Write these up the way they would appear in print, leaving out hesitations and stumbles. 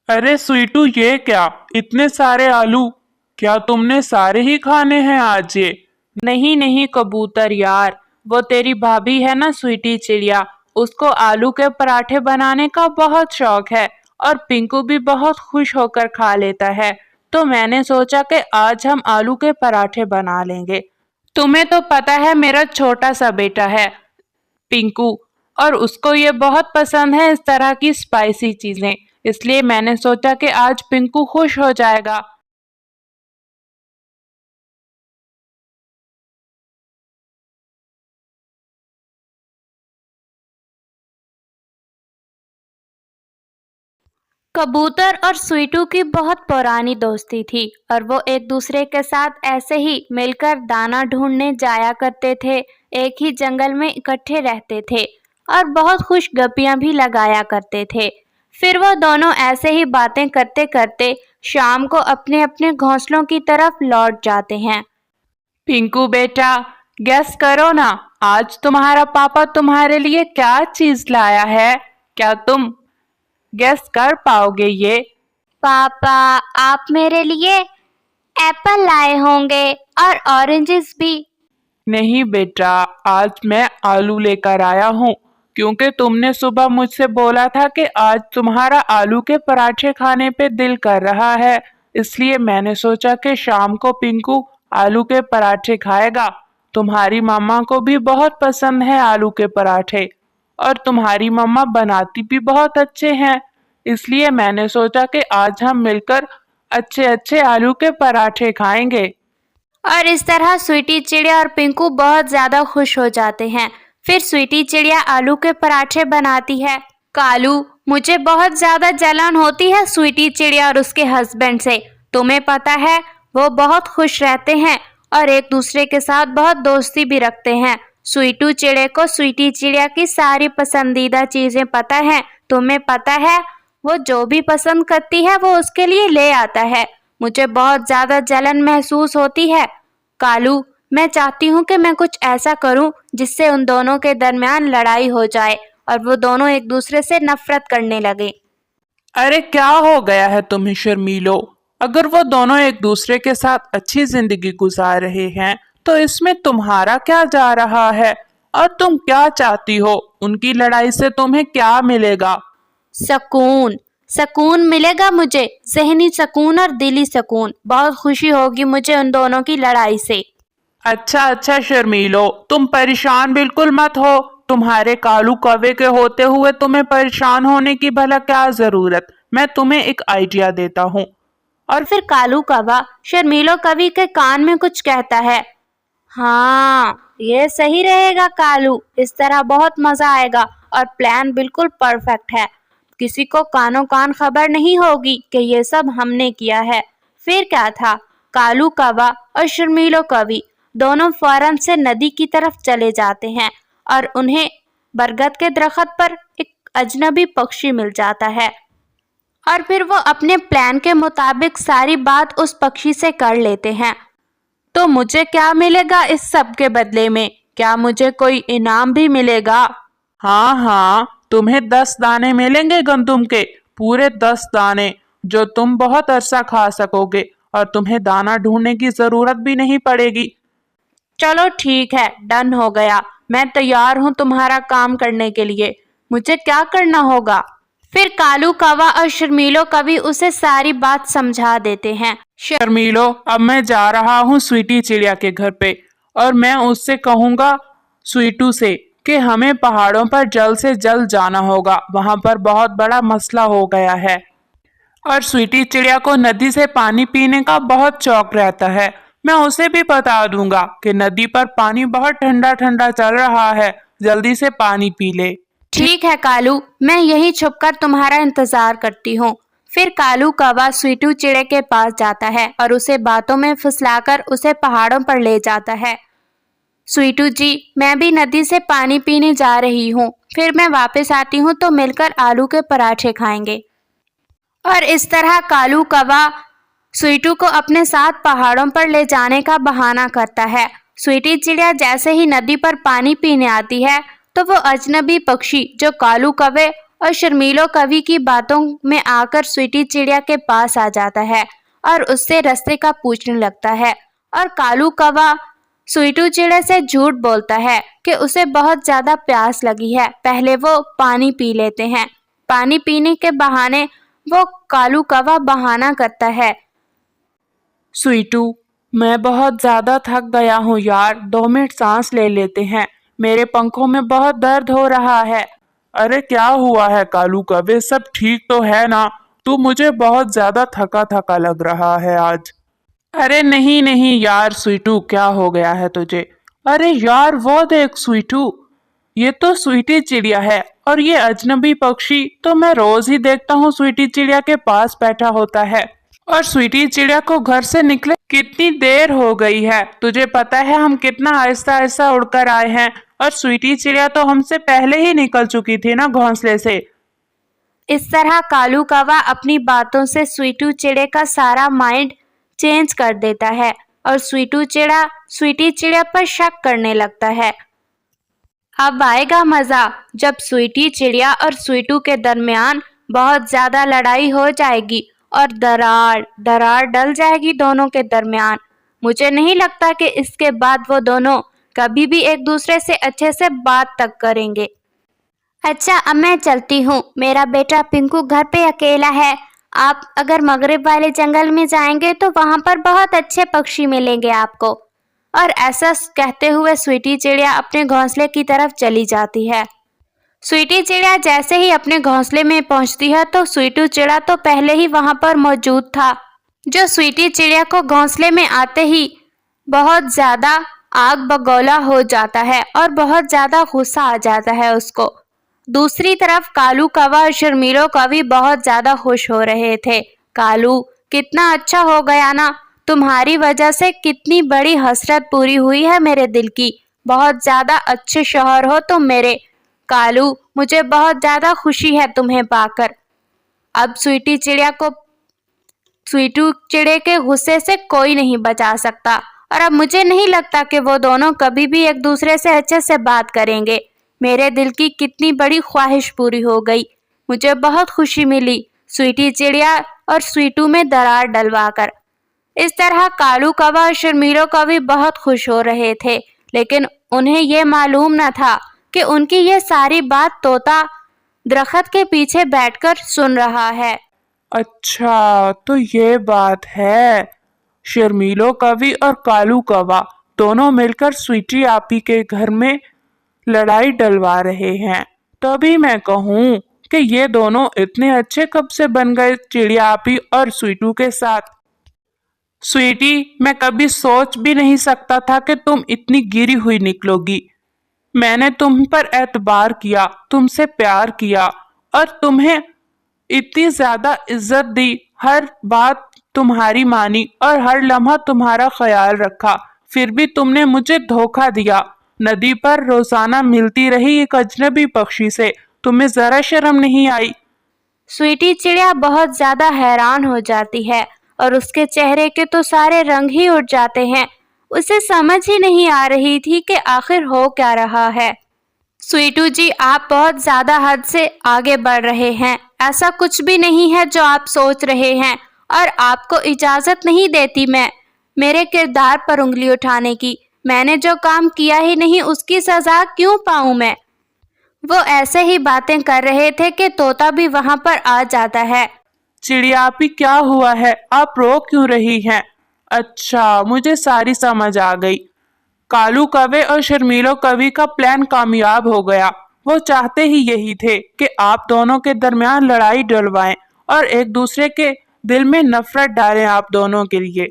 अरे स्वीटू, ये क्या इतने सारे आलू? क्या तुमने सारे ही खाने हैं आज ये? नहीं नहीं कबूतर यार, वो तेरी भाभी है ना स्वीटी चिड़िया, उसको आलू के पराठे बनाने का बहुत शौक है और पिंकू भी बहुत खुश होकर खा लेता है। तो मैंने सोचा कि आज हम आलू के पराठे बना लेंगे। तुम्हें तो पता है मेरा छोटा सा बेटा है पिंकू, और उसको ये बहुत पसंद है इस तरह की स्पाइसी चीजें, इसलिए मैंने सोचा कि आज पिंकू खुश हो जाएगा। कबूतर और स्वीटू की बहुत पुरानी दोस्ती थी और वो एक दूसरे के साथ ऐसे ही मिलकर दाना ढूंढने जाया करते थे। एक ही जंगल में इकट्ठे रहते थे और बहुत खुश गप्पियां भी लगाया करते थे। फिर वो दोनों ऐसे ही बातें करते करते शाम को अपने अपने घोंसलों की तरफ लौट जाते हैं। पिंकू बेटा, गेस करो ना, आज तुम्हारा पापा तुम्हारे लिए क्या चीज लाया है? क्या तुम गेस कर पाओगे ये? पापा, आप मेरे लिए एप्पल लाए होंगे और ऑरेंजेस भी। नहीं बेटा, आज मैं आलू लेकर आया हूँ, क्योंकि तुमने सुबह मुझसे बोला था कि आज तुम्हारा आलू के पराठे खाने पे दिल कर रहा है, इसलिए मैंने सोचा कि शाम को पिंकू आलू के पराठे खाएगा। तुम्हारी मम्मा को भी बहुत पसंद है आलू के पराठे, और तुम्हारी मम्मा बनाती भी बहुत अच्छे हैं, इसलिए मैंने सोचा कि आज हम मिलकर अच्छे अच्छे आलू के पराठे खाएंगे। और इस तरह स्वीटी चिड़िया और पिंकू बहुत ज्यादा खुश हो जाते हैं। फिर स्वीटी चिड़िया आलू के पराठे बनाती है। कालू, मुझे बहुत ज्यादा जलन होती है स्वीटी चिड़िया और उसके हस्बैंड से। तुम्हें पता है, वो बहुत खुश रहते हैं और एक दूसरे के साथ बहुत दोस्ती भी रखते हैं। स्वीटू चिड़िया को स्वीटी चिड़िया की सारी पसंदीदा चीजें पता है। तुम्हें पता है, वो जो भी पसंद करती है वो उसके लिए ले आता है। मुझे बहुत ज्यादा जलन महसूस होती है। कालू, मैं चाहती हूँ कि मैं कुछ ऐसा करूँ जिससे उन दोनों के दरमियान लड़ाई हो जाए और वो दोनों एक दूसरे से नफरत करने लगे। अरे क्या हो गया है तुम्हें शर्मीलो? अगर वो दोनों एक दूसरे के साथ अच्छी जिंदगी गुजार रहे हैं तो इसमें तुम्हारा क्या जा रहा है? और तुम क्या चाहती हो? उनकी लड़ाई से तुम्हें क्या मिलेगा? सुकून। सुकून मिलेगा मुझे, ज़हनी सुकून और दिली सुकून। बहुत खुशी होगी मुझे उन दोनों की लड़ाई से। अच्छा अच्छा शर्मीलो, तुम परेशान बिल्कुल मत हो। तुम्हारे कालू कौवे के होते हुए तुम्हें परेशान होने की भला क्या जरूरत? मैं तुम्हें एक आइडिया देता हूँ। और फिर कालू कौवा शर्मीलो कवि के कान में कुछ कहता है। हाँ, ये सही रहेगा कालू, इस तरह बहुत मजा आएगा और प्लान बिल्कुल परफेक्ट है। किसी को कानों कान खबर नहीं होगी कि ये सब हमने किया है। फिर क्या था, कालू कौवा और शर्मीलो कवि दोनों फौरन से नदी की तरफ चले जाते हैं और उन्हें बरगद के दरख्त पर एक अजनबी पक्षी मिल जाता है। और फिर वो अपने प्लान के मुताबिक सारी बात उस पक्षी से कर लेते हैं। तो मुझे क्या मिलेगा इस सब के बदले में? क्या मुझे कोई इनाम भी मिलेगा? हाँ हाँ, तुम्हें 10 दाने मिलेंगे गंदुम के, पूरे 10 दाने, जो तुम बहुत अरसा खा सकोगे और तुम्हें दाना ढूंढने की जरूरत भी नहीं पड़ेगी। चलो ठीक है, डन हो गया। मैं तैयार हूँ तुम्हारा काम करने के लिए। मुझे क्या करना होगा? फिर कालू कौवा और शर्मीलो कवि उसे सारी बात समझा देते हैं। शर्मीलो, अब मैं जा रहा हूँ स्वीटी चिड़िया के घर पे, और मैं उससे कहूँगा स्वीटू से कि हमें पहाड़ों पर जल्द से जल्द जाना होगा, वहां पर बहुत बड़ा मसला हो गया है। और स्वीटी चिड़िया को नदी से पानी पीने का बहुत शौक रहता है। मैं उसे भी बता दूंगा कि नदी पर पानी बहुत ठंडा ठंडा चल रहा है, जल्दी से पानी पी ले। ठीक है कालू, मैं यहीं छुपकर तुम्हारा इंतजार करती हूँ। फिर कालू कौवा स्वीटू चिड़े के पास जाता है और उसे बातों में फुसलाकर उसे पहाड़ों पर ले जाता है। स्वीटू जी, मैं भी नदी से पानी पीने जा रही हूँ, फिर मैं वापस आती हूँ तो मिलकर आलू के पराठे खाएंगे। और इस तरह कालू कौवा स्वीटू को अपने साथ पहाड़ों पर ले जाने का बहाना करता है। स्वीटी चिड़िया जैसे ही नदी पर पानी पीने आती है तो वो अजनबी पक्षी जो कालू कौवे और शर्मीलो कवि की बातों में आकर स्वीटी चिड़िया के पास आ जाता है और उससे रास्ते का पूछने लगता है। और कालू कौवा स्वीटू चिड़िया से झूठ बोलता है कि उसे बहुत ज्यादा प्यास लगी है, पहले वो पानी पी लेते हैं। पानी पीने के बहाने वो कालू कौवा बहाना करता है। स्वीटू, मैं बहुत ज्यादा थक गया हूँ यार, 2 मिनट सांस ले लेते हैं, मेरे पंखों में बहुत दर्द हो रहा है। अरे क्या हुआ है कालू कौवे, सब ठीक तो है ना? तू मुझे बहुत ज्यादा थका थका लग रहा है आज। अरे नहीं नहीं यार स्वीटू, क्या हो गया है तुझे? अरे यार वो देख स्वीटू, ये तो स्वीटी चिड़िया है और ये अजनबी पक्षी तो मैं रोज ही देखता हूँ स्वीटी चिड़िया के पास बैठा होता है। और स्वीटी चिड़िया को घर से निकले कितनी देर हो गई है? तुझे पता है हम कितना आहिस्ता आहिस्ता उड़कर आए हैं, और स्वीटी चिड़िया तो हमसे पहले ही निकल चुकी थी ना घोंसले से। इस तरह कालू कौवा अपनी बातों से स्वीटू चिड़े का सारा माइंड चेंज कर देता है और स्वीटी चिड़िया पर शक करने लगता है। अब आएगा मजा जब स्वीटी चिड़िया और स्वीटू के दरमियान बहुत ज्यादा लड़ाई हो जाएगी और दरार डल जाएगी दोनों के दरमियान। मुझे नहीं लगता कि इसके बाद वो दोनों कभी भी एक दूसरे से अच्छे से बात तक करेंगे। अच्छा, अब मैं चलती हूँ, मेरा बेटा पिंकू घर पे अकेला है। आप अगर मगरिब वाले जंगल में जाएंगे तो वहाँ पर बहुत अच्छे पक्षी मिलेंगे आपको। और ऐसा कहते हुए स्वीटी चिड़िया अपने घोंसले की तरफ चली जाती है। स्वीटी चिड़िया जैसे ही अपने घोंसले में पहुंचती है तो स्वीटू चिड़ा तो पहले ही वहां पर मौजूद था, जो स्वीटी चिड़िया को घोंसले में आते ही बहुत ज्यादा आग बगौला हो जाता है और बहुत ज्यादा गुस्सा आ जाता है उसको। दूसरी तरफ कालू कौवा और शर्मीलो कवि बहुत ज्यादा खुश हो रहे थे। कालू, कितना अच्छा हो गया ना, तुम्हारी वजह से कितनी बड़ी हसरत पूरी हुई है मेरे दिल की। बहुत ज्यादा अच्छे शौहर हो तुम मेरे। कालू, मुझे बहुत ज्यादा खुशी है तुम्हें पाकर। अब स्वीटू चिड़े के गुस्से से कोई नहीं बचा सकता और अब मुझे नहीं लगता कि वो दोनों कभी भी एक दूसरे से अच्छे से बात करेंगे। मेरे दिल की कितनी बड़ी ख्वाहिश पूरी हो गई। मुझे बहुत खुशी मिली स्वीटी चिड़िया और स्वीटू में दरार डलवाकर। इस तरह कालू कौवा और शर्मीलो कवि बहुत खुश हो रहे थे, लेकिन उन्हें ये मालूम न था कि उनकी ये सारी बात तोता दरख्त के पीछे बैठकर सुन रहा है। अच्छा तो ये बात है, शर्मीलो कवि और कालू कौवा दोनों मिलकर स्वीटी आपी के घर में लड़ाई डलवा रहे हैं। तभी मैं कहूँ कि ये दोनों इतने अच्छे कब से बन गए चिड़िया आपी और स्वीटू के साथ। स्वीटी, मैं कभी सोच भी नहीं सकता था कि तुम इतनी गिरी हुई निकलोगी। मैंने तुम पर एतबार किया, तुमसे प्यार किया और तुम्हें इतनी ज्यादा इज्जत दी, हर बात तुम्हारी मानी और हर लम्हा तुम्हारा ख्याल रखा, फिर भी तुमने मुझे धोखा दिया। नदी पर रोजाना मिलती रही एक अजनबी पक्षी से, तुम्हें जरा शर्म नहीं आई? स्वीटी चिड़िया बहुत ज्यादा हैरान हो जाती है और उसके चेहरे के तो सारे रंग ही उड़ जाते हैं। उसे समझ ही नहीं आ रही थी कि आखिर हो क्या रहा है। स्वीटू जी, आप बहुत ज्यादा हद से आगे बढ़ रहे हैं। ऐसा कुछ भी नहीं है जो आप सोच रहे हैं और आपको इजाजत नहीं देती मैं मेरे किरदार पर उंगली उठाने की। मैंने जो काम किया ही नहीं उसकी सजा क्यों पाऊं मैं? वो ऐसे ही बातें कर रहे थे कि तोता भी वहां पर आ जाता है। चिड़िया आपी, क्या हुआ है? आप रो क्यों रही हैं? अच्छा, मुझे सारी समझ आ गई। कालू कौवे और शर्मीलो कवि का प्लान कामयाब हो गया। वो चाहते ही यही थे कि आप दोनों के दरमियान लड़ाई डलवाएं और एक दूसरे के दिल में नफरत डालें आप दोनों के लिए।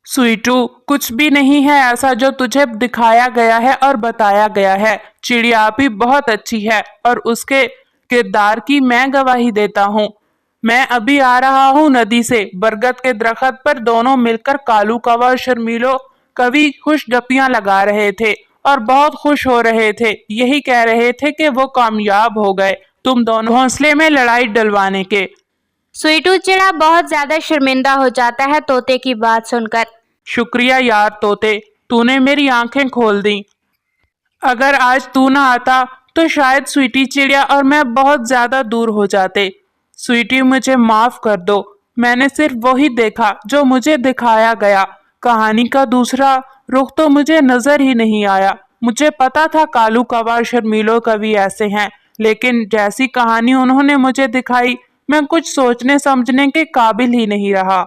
स्वीटू, कुछ भी नहीं है ऐसा जो तुझे दिखाया गया है और बताया गया है। चिड़िया आपी बहुत अच्छी है और उसके किरदार की मैं गवाही देता हूँ। मैं अभी आ रहा हूँ नदी से, बरगद के दरख्त पर दोनों मिलकर कालू कौवा और शर्मीलो कवि खुश गपियां लगा रहे थे और बहुत खुश हो रहे थे। यही कह रहे थे कि वो कामयाब हो गए तुम दोनों घोंसले में लड़ाई डलवाने के। स्वीटू चिड़ा बहुत ज्यादा शर्मिंदा हो जाता है तोते की बात सुनकर। शुक्रिया यार तोते, तूने मेरी आंखें खोल दी। अगर आज तू ना आता तो शायद स्वीटी चिड़िया और मैं बहुत ज्यादा दूर हो जाते। स्वीटी मुझे माफ कर दो, मैंने सिर्फ वही देखा जो मुझे दिखाया गया। कहानी का दूसरा रुख तो मुझे नजर ही नहीं आया। मुझे पता था कालू कौवा और शर्मीलो कवि ऐसे हैं, लेकिन जैसी कहानी उन्होंने मुझे दिखाई मैं कुछ सोचने समझने के काबिल ही नहीं रहा।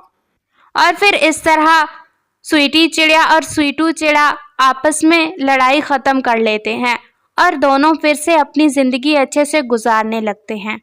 और फिर इस तरह स्वीटी चिड़िया और स्वीटू चिड़ा आपस में लड़ाई खत्म कर लेते हैं और दोनों फिर से अपनी जिंदगी अच्छे से गुजारने लगते हैं।